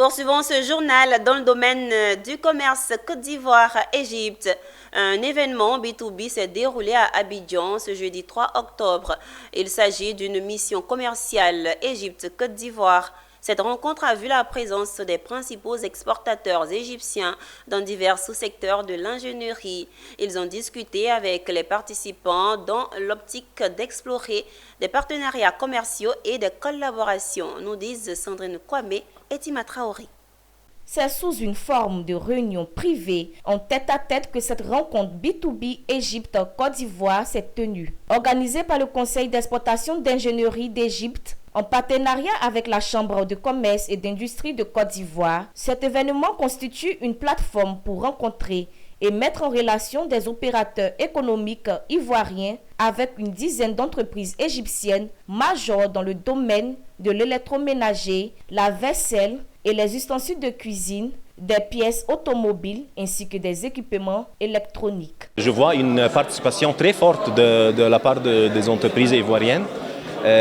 Poursuivons ce journal dans le domaine du commerce Côte d'Ivoire-Égypte. Un événement B2B s'est déroulé à Abidjan ce jeudi 3 octobre. Il s'agit d'une mission commerciale Égypte-Côte d'Ivoire. Cette rencontre a vu la présence des principaux exportateurs égyptiens dans divers sous-secteurs de l'ingénierie. Ils ont discuté avec les participants dans l'optique d'explorer des partenariats commerciaux et des collaborations, nous disent Sandrine Kwame et Tima Traoré. C'est sous une forme de réunion privée en tête-à-tête que cette rencontre B2B Égypte-Côte d'Ivoire s'est tenue. Organisée par le Conseil d'exportation d'ingénierie d'Égypte, en partenariat avec la Chambre de commerce et d'industrie de Côte d'Ivoire, cet événement constitue une plateforme pour rencontrer et mettre en relation des opérateurs économiques ivoiriens avec une dizaine d'entreprises égyptiennes majeures dans le domaine de l'électroménager, la vaisselle et les ustensiles de cuisine, des pièces automobiles ainsi que des équipements électroniques. Je vois une participation très forte de la part des entreprises ivoiriennes.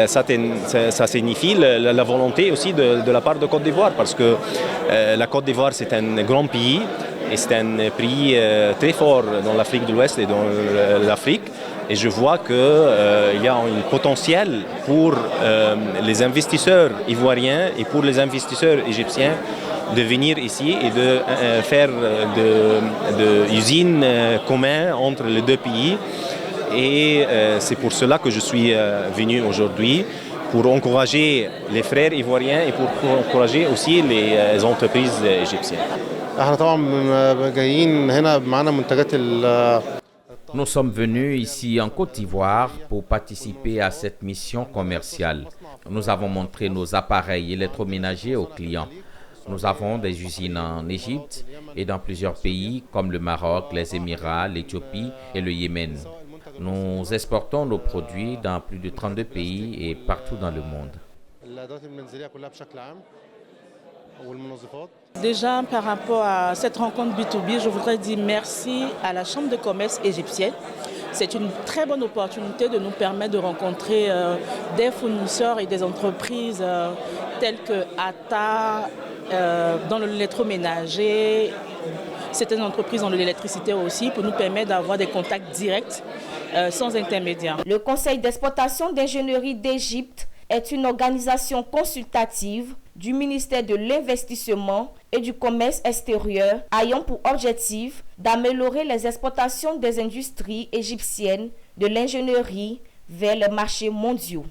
Ça signifie la volonté aussi de la part de Côte d'Ivoire parce que la Côte d'Ivoire c'est un grand pays et c'est un pays très fort dans l'Afrique de l'Ouest et dans l'Afrique. Et je vois qu'il y a un potentiel pour les investisseurs ivoiriens et pour les investisseurs égyptiens de venir ici et de faire de usines communes entre les deux pays. Et c'est pour cela que je suis venu aujourd'hui, pour encourager les frères ivoiriens et pour encourager aussi les entreprises égyptiennes. Nous sommes venus ici en Côte d'Ivoire pour participer à cette mission commerciale. Nous avons montré nos appareils électroménagers aux clients. Nous avons des usines en Égypte et dans plusieurs pays comme le Maroc, les Émirats, l'Éthiopie et le Yémen. Nous exportons nos produits dans plus de 32 pays et partout dans le monde. Déjà, par rapport à cette rencontre B2B, je voudrais dire merci à la Chambre de commerce égyptienne. C'est une très bonne opportunité de nous permettre de rencontrer des fournisseurs et des entreprises telles que ATA, dans l'électroménager, certaines entreprises dans l'électricité aussi, pour nous permettre d'avoir des contacts directs sans intermédiaire. Le Conseil d'exportation d'ingénierie d'Égypte est une organisation consultative du ministère de l'Investissement et du Commerce extérieur ayant pour objectif d'améliorer les exportations des industries égyptiennes de l'ingénierie vers les marchés mondiaux.